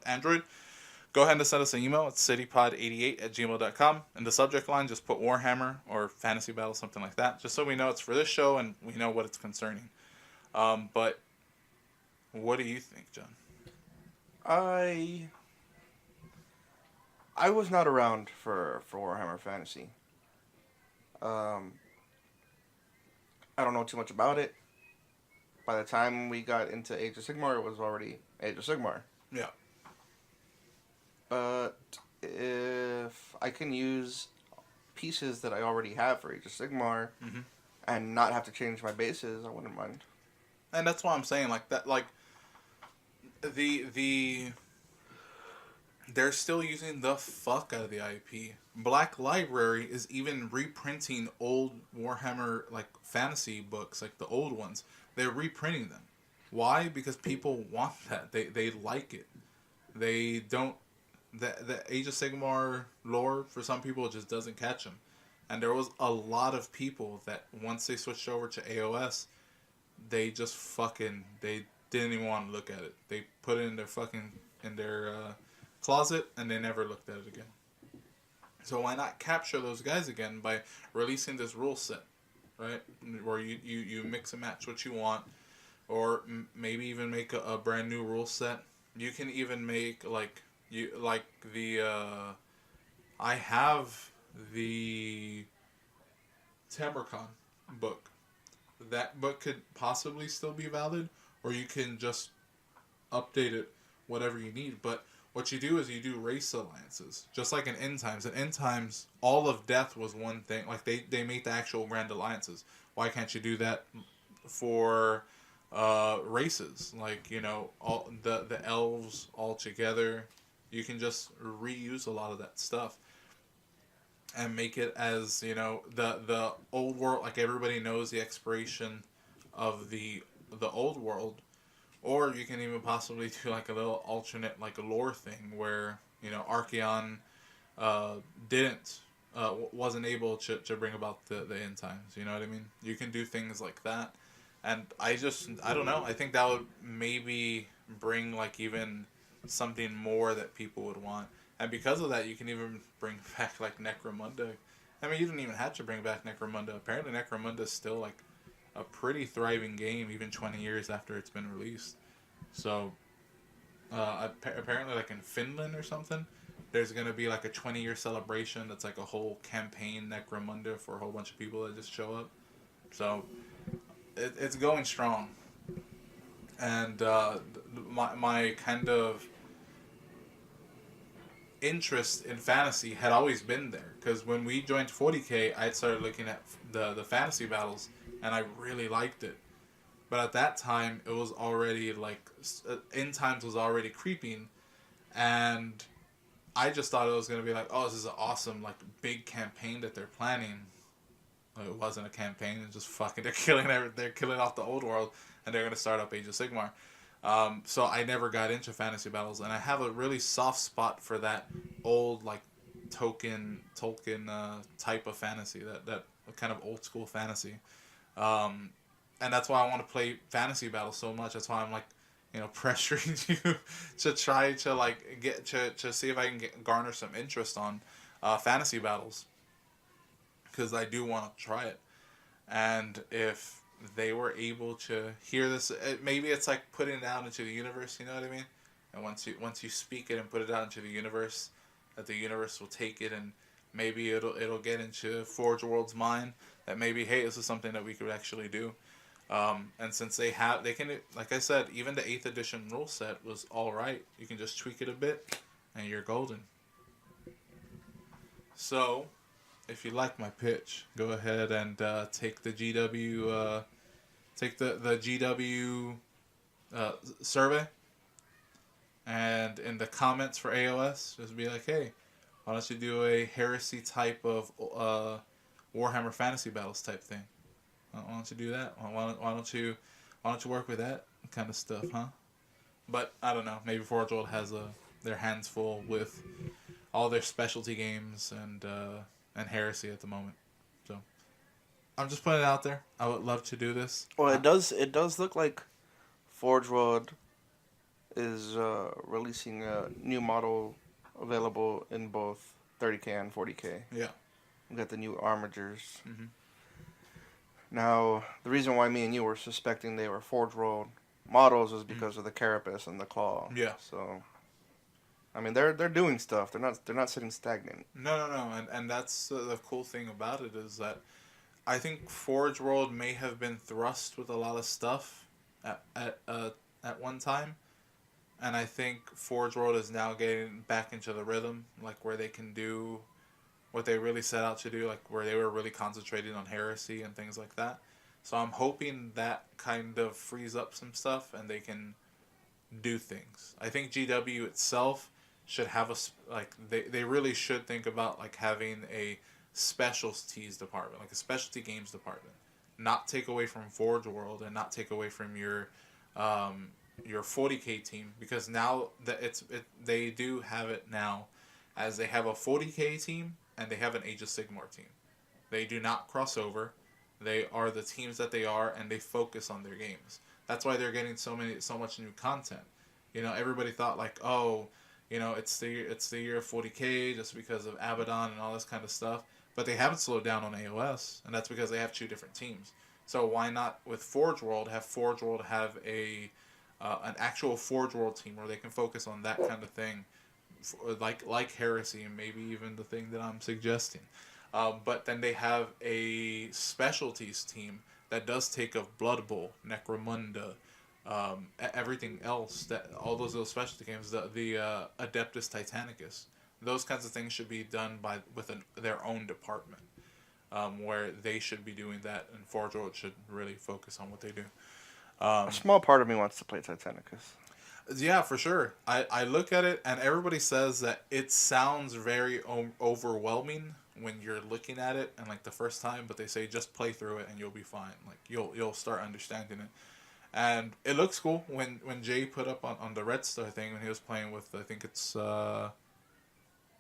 Android, go ahead and send us an email. It's citypod88@gmail.com. In the subject line, just put Warhammer or Fantasy Battle, something like that, just so we know it's for this show and we know what it's concerning. But what do you think, John? I was not around for Warhammer Fantasy. Um, I don't know too much about it. By the time we got into Age of Sigmar, it was already Age of Sigmar. Yeah. But if I can use pieces that I already have for Age of Sigmar Mm-hmm. and not have to change my bases, I wouldn't mind. And that's why I'm saying like that. Like the they're still using the fuck out of the IP. Black Library is even reprinting old Warhammer like fantasy books, like the old ones. They're reprinting them. Why? Because people want that. They like it. They don't. The Age of Sigmar lore for some people just doesn't catch them. And there was a lot of people that once they switched over to AOS, they just fucking they didn't even want to look at it. They put it in their closet and they never looked at it again. So why not capture those guys again by releasing this rule set, right? Where you mix and match what you want, or maybe even make a brand new rule set. You can even make I have the Tamarcon book. That book could possibly still be valid, or you can just update it whatever you need. But what you do is you do race alliances, just like in End Times. In End Times, all of death was one thing. Like they made the actual grand alliances. Why can't you do that for races? Like all the elves all together. You can just reuse a lot of that stuff and make it as the old world, like everybody knows the expiration of the old world. Or you can even possibly do like a little alternate, like a lore thing where Archeon didn't wasn't able to bring about the end times. You know what I mean? You can do things like that, and I don't know. I think that would maybe bring like even something more that people would want. And because of that, you can even bring back like Necromunda. I mean, you don't even have to bring back Necromunda. Apparently, Necromunda is still like a pretty thriving game, even 20 years after it's been released. So, apparently, like in Finland or something, there's gonna be like a 20-year celebration. That's like a whole campaign Necromunda for a whole bunch of people that just show up. So, it's going strong. And my kind of interest in fantasy had always been there, because when we joined 40K, I had started looking at the fantasy battles, and I really liked it. But at that time, it was already like End Times was already creeping, and I just thought it was gonna be like, oh, this is an awesome like big campaign that they're planning. It wasn't a campaign; it's just fucking they're killing off the old world, and they're gonna start up Age of Sigmar. So I never got into fantasy battles, and I have a really soft spot for that old like Tolkien type of fantasy, that kind of old school fantasy, and that's why I want to play fantasy battles so much. That's why I'm like, pressuring you to try to like get to see if I can garner some interest on fantasy battles, because I do want to try it, and if they were able to hear this, maybe it's like putting it out into the universe, you know what I mean? And once you speak it and put it out into the universe, that the universe will take it, and maybe it'll get into Forge World's mind that maybe, hey, this is something that we could actually do. And since they can, like I said, even the 8th edition rule set was all right. You can just tweak it a bit, and you're golden. So, if you like my pitch, go ahead and take the GW, take the GW survey, and in the comments for AOS, just be like, hey, Why don't you do a Heresy type of Warhammer Fantasy Battles type thing? Why don't you do that? Why don't you work with that kind of stuff, huh? But I don't know. Maybe Forge World has their hands full with all their specialty games and Heresy at the moment. So I'm just putting it out there. I would love to do this. Well, it does look like Forge World is releasing a new model available in both 30K and 40K. Yeah. We got the new armigers. Mhm. Now, the reason why me and you were suspecting they were Forge World models was because of the carapace and the claw. Yeah. So, I mean, they're doing stuff. They're not sitting stagnant. No. And that's the cool thing about it is that I think Forge World may have been thrust with a lot of stuff at one time, and I think Forge World is now getting back into the rhythm, like where they can do what they really set out to do, like where they were really concentrating on heresy and things like that. So I'm hoping that kind of frees up some stuff and they can do things. I think GW itself should have they really should think about like having a specialties department, like a specialty games department. Not take away from Forge World and not take away from your 40K team, because now that they do have it now as they have a 40K team and they have an Age of Sigmar team. They do not cross over. They are the teams that they are, and they focus on their games. That's why they're getting so much new content. You know, everybody thought like, oh, you know, it's the year of 40K just because of Abaddon and all this kind of stuff. But they haven't slowed down on AOS, and that's because they have two different teams. So why not with Forge World have a an actual Forge World team where they can focus on that kind of thing, like Heresy and maybe even the thing that I'm suggesting. But then they have a specialties team that does take of Blood Bowl, Necromunda, everything else, that all those little specialty games, the Adeptus Titanicus. Those kinds of things should be done with their own department, where they should be doing that, and Forge World should really focus on what they do. A small part of me wants to play Titanicus. Yeah, for sure. I look at it, and everybody says that it sounds very overwhelming when you're looking at it and like the first time, but they say just play through it and you'll be fine. Like you'll start understanding it. And it looks cool when Jay put up on the Red Star thing when he was playing with, I think it's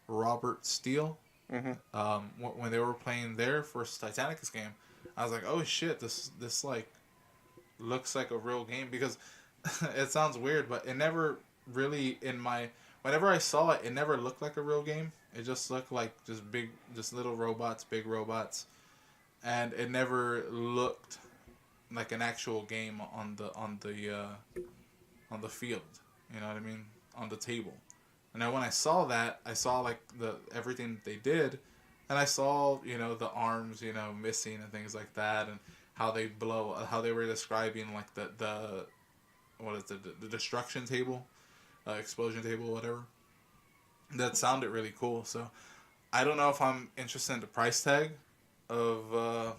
Robert Steele. Mm-hmm. When they were playing their first Titanicus game, I was like, oh shit, this like looks like a real game, because it sounds weird, but it never really whenever I saw it, it never looked like a real game. It just looked like just little robots, big robots, and it never looked like an actual game on the field. You know what I mean? On the table. And then when I saw that, I saw like everything they did, and I saw the arms missing and things like that, and how they were describing like the what is the destruction table, explosion table, whatever. That sounded really cool. So I don't know if I'm interested in the price tag of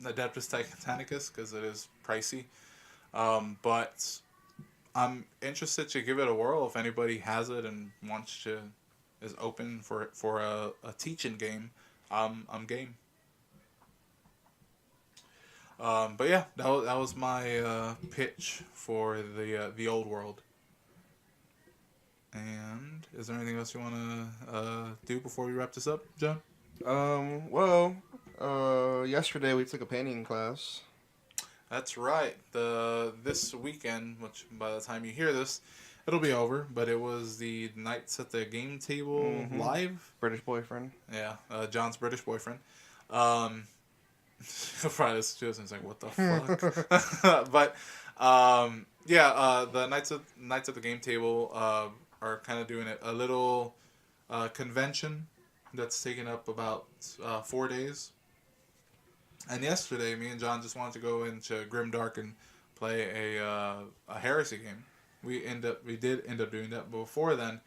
Adeptus Titanicus, because it is pricey. But I'm interested to give it a whirl if anybody has it and is open for a teaching game. I'm game. But yeah, that was my pitch for the old world. And is there anything else you want to do before we wrap this up, John? Well, yesterday we took a painting class. That's right. This weekend, which by the time you hear this, it'll be over. But it was the Nights at the Game Table live. British boyfriend. Yeah, John's British boyfriend. Probably listen to this and it's like, what the fuck? But the Nights at the Game Table are kind of doing a little convention that's taken up about 4 days. And yesterday, me and John just wanted to go into Grimdark and play a heresy game. We did end up doing that, but before then,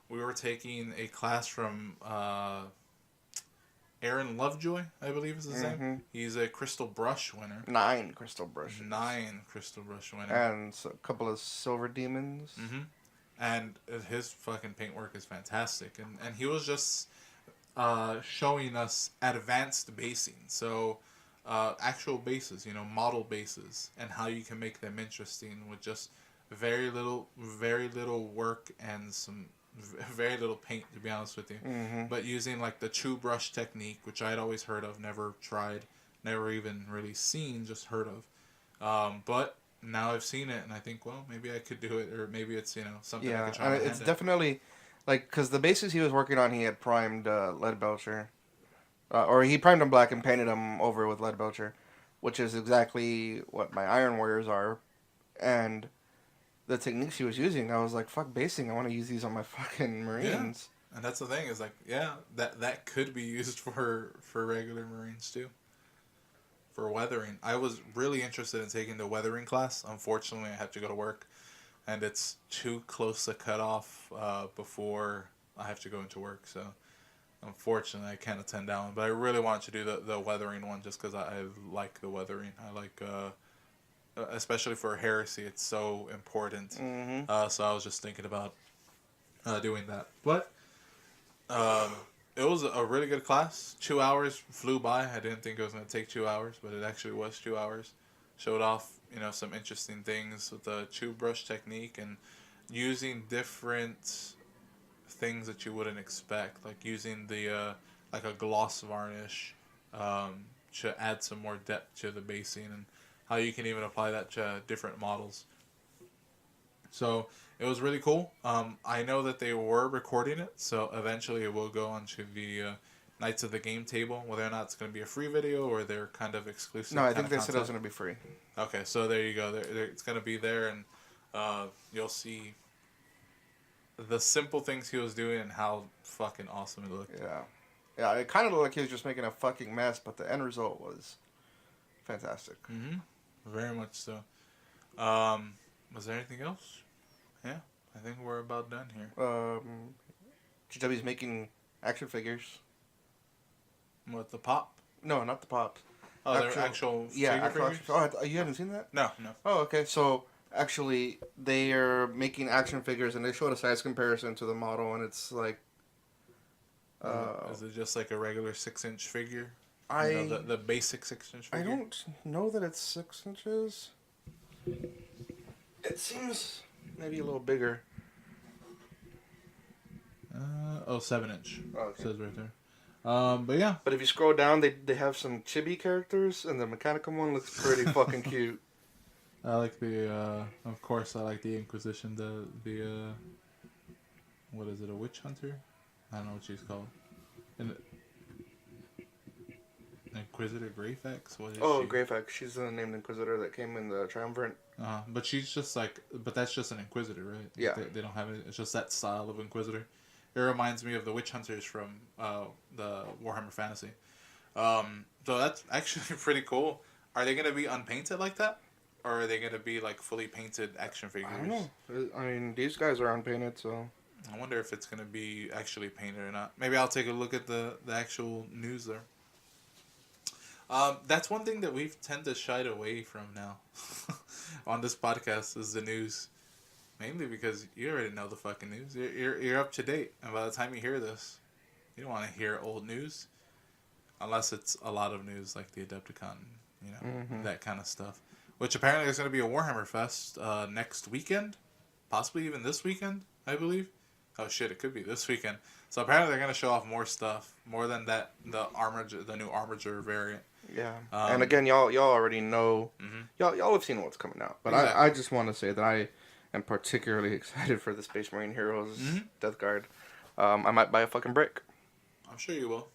we were taking a class from Aaron Lovejoy, I believe is his name. He's a Crystal Brush winner. 9 Crystal Brushes. 9 Crystal Brush winner. And a couple of Silver Demons. And his fucking paintwork is fantastic. And he was just showing us advanced basing. So, actual bases, model bases, and how you can make them interesting with just very little work and some very little paint, to be honest with you. Mm-hmm. But using like the true brush technique, which I'd always heard of, never tried, never even really seen, just heard of. But now I've seen it, and I think, well, maybe I could do it, or maybe it's something I Yeah, could try and my it's hand at. definitely like because the bases he was working on, he had primed lead belcher, or he primed them black and painted them over with lead belcher, which is exactly what my Iron Warriors are, and the techniques he was using, I was like, fuck basing, I want to use these on my fucking Yeah, Marines. and that's the thing is like, yeah, that could be used for regular Marines too. For weathering, I was really interested in taking the weathering class. Unfortunately, I have to go to work, and it's too close to cut off before I have to go into work. So unfortunately, I can't attend that one. But I really wanted to do the weathering one just because I like the weathering. I like especially for heresy, it's so important. Mm-hmm. So I was just thinking about doing that. But um, it was a really good class. 2 hours flew by. I didn't think it was going to take 2 hours, but it actually was 2 hours. Showed off, some interesting things with the tube brush technique and using different things that you wouldn't expect, like using the like a gloss varnish to add some more depth to the basing, and how you can even apply that to different models. So it was really cool. I know that they were recording it, so eventually it will go onto the Knights of the Game table. Whether or not it's going to be a free video or they're kind of exclusive No, I kind think of they said it was content. going to be free. Okay, so there you go. It's going to be there, and you'll see the simple things he was doing and how fucking awesome it looked. Yeah. Yeah, it kind of looked like he was just making a fucking mess, but the end result was fantastic. Mm-hmm. Very much so. Was there anything else? Yeah, I think we're about done here. GW's making action figures. What, the pop? No, not the pops. Oh, they're actual Yeah, figure actual figures? action. Oh, you haven't seen that? No, no. Oh, okay. So actually, they are making action figures, and they showed a size comparison to the model, and it's like, Is it just like a regular 6-inch figure? I The basic 6-inch I figure? don't know that it's 6 inches. It seems maybe a little bigger. 7-inch. Oh, okay. Says right there. But yeah. But if you scroll down, they have some chibi characters, and the Mechanicum one looks pretty fucking cute. I like of course, I like the Inquisition, what is it, a witch hunter? I don't know what she's called. An Inquisitor Greyfax? What is she? Oh, Greyfax. She's the named Inquisitor that came in the Triumvirate. But she's just but that's just an Inquisitor, right? Yeah. They don't have it. It's just that style of Inquisitor. It reminds me of the witch hunters from the Warhammer Fantasy. So that's actually pretty cool. Are they gonna be unpainted like that, or are they gonna be like fully painted action figures? I don't know. I mean, these guys are unpainted, so. I wonder if it's gonna be actually painted or not. Maybe I'll take a look at the actual news there. That's one thing that we've tend to shy away from now on this podcast is the news. Mainly because you already know the fucking news. You're up to date, and by the time you hear this, you don't want to hear old news, unless it's a lot of news like the Adepticon, that kind of stuff. Which apparently is going to be a Warhammer Fest next weekend, possibly even this weekend, I believe. Oh shit, it could be this weekend. So apparently they're going to show off more stuff, more than that the new Armiger variant. Yeah, and again, y'all already know, Mm-hmm. y'all have seen what's coming out. But Exactly. I just want to say that I am particularly excited for the Space Marine Heroes Death Guard. I might buy a fucking brick. I'm sure you will.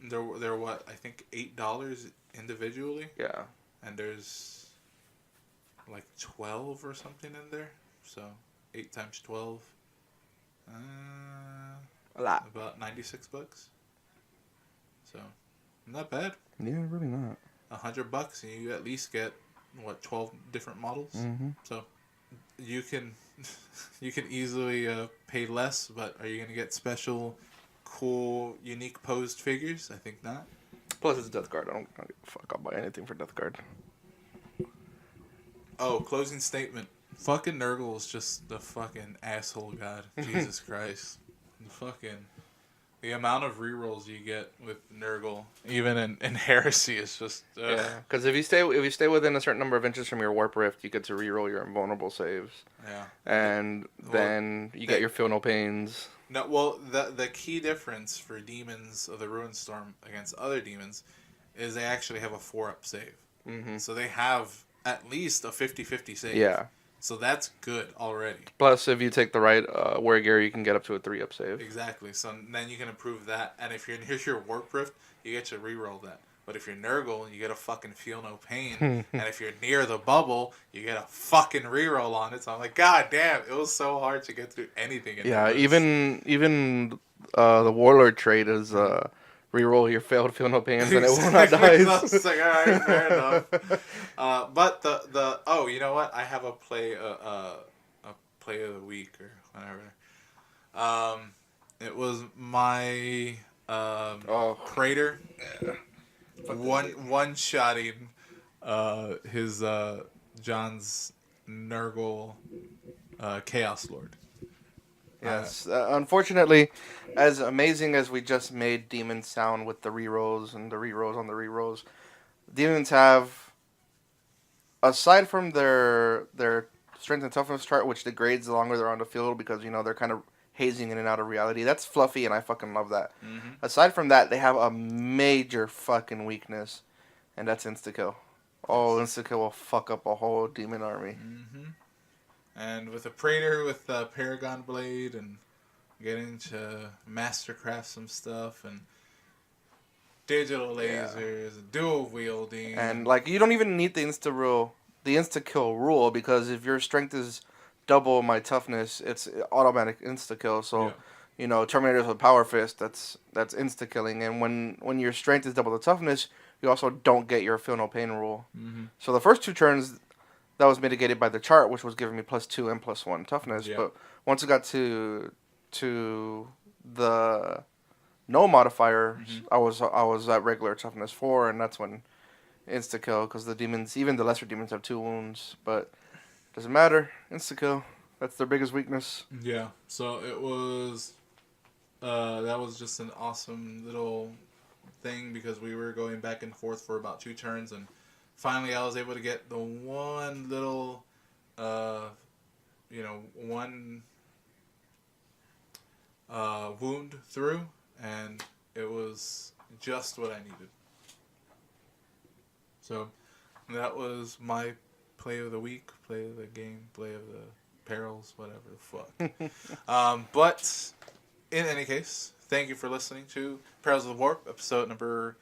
They're what, I think $8 individually. Yeah. And there's like 12 or something in there. So 8 times 12. A lot. About $96. So not bad. Yeah, really not. $100 and you at least get 12 different models. Mm-hmm. So you can easily pay less, but are you gonna get special, cool, unique posed figures? I think not. Plus, it's Death Guard. I don't give a fuck. I'll buy anything for Death Guard. Oh, closing statement. Fucking Nurgle is just the fucking asshole god. Jesus Christ. The fucking The amount of rerolls you get with Nurgle, even in Heresy, is just Yeah, because if you stay within a certain number of inches from your warp rift, you get to reroll your invulnerable saves, yeah. and Well, then you get your feel no pains. No, well, the key difference for demons of the Ruinstorm against other demons is they actually have a 4-up save. Mm-hmm. So they have at least a 50-50 save. Yeah. So that's good already. Plus, if you take the right wear gear, you can get up to a 3-up save. Exactly. So then you can improve that. And if you're near your Warp Rift, you get to reroll that. But if you're Nurgle, you get a fucking feel no pain. And if you're near the bubble, you get a fucking reroll on it. So I'm like, God damn, it was so hard to get through anything. Yeah, even the warlord trait is reroll your failed feel no pains and it will not die. I was like, all right, fair enough. But the you know what? I have a play play of the week or whatever. It was my Praetor one shotting his John's Nurgle Chaos Lord. Yes, unfortunately, as amazing as we just made demons sound with the rerolls and the rerolls on the rerolls, demons have, aside from their strength and toughness chart, which degrades the longer they're on the field because they're kind of hazing in and out of reality. That's fluffy, and I fucking love that. Mm-hmm. Aside from that, they have a major fucking weakness, and that's insta-kill. Oh, insta-kill will fuck up a whole demon army. Mm-hmm. And with a Praetor with Paragon Blade and getting to mastercraft some stuff and digital lasers, dual wielding. And you don't even need the insta-kill rule, because if your strength is double my toughness, it's automatic insta-kill. So, Terminators with Power Fist, that's insta-killing. And when your strength is double the toughness, you also don't get your Feel No Pain rule. Mm-hmm. So the first 2 turns, that was mitigated by the chart, which was giving me +2 and +1 toughness. Yeah. But once it got to the no modifier, I was at regular toughness 4, and that's when insta kill, because the demons, even the lesser demons, have 2 wounds, but doesn't matter. Insta kill. That's their biggest weakness. Yeah. So it was. That was just an awesome little thing, because we were going back and forth for about 2 turns, and finally I was able to get the one little, one wound through, and it was just what I needed. So that was my play of the week, play of the game, play of the Perils, whatever the fuck. But in any case, thank you for listening to Perils of the Warp, episode number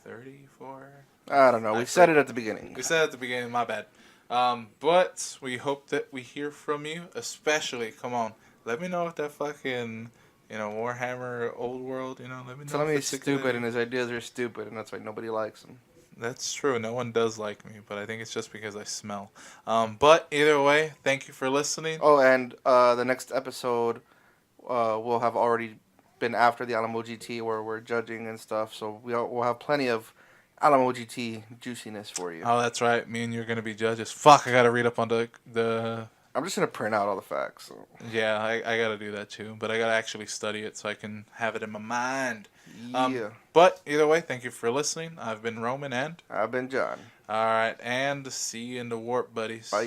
34. I don't know. We said it at the beginning. We said it at the beginning. My bad. But we hope that we hear from you, especially, come on, let me know if that fucking, Warhammer Old World, let me know. Tell me he's stupid and his ideas are stupid, and that's why nobody likes him. That's true. No one does like me, but I think it's just because I smell. But either way, thank you for listening. Oh, and the next episode will have already been after the Alamo GT, where we're judging and stuff, so we'll have plenty of Alamo GT juiciness for you. Oh, that's right. Me and you're going to be judges. Fuck, I got to read up on the... I'm just going to print out all the facts. So. Yeah, I got to do that too. But I got to actually study it so I can have it in my mind. Yeah. But either way, thank you for listening. I've been Roman and... I've been John. All right, and see you in the warp, buddies. Bye.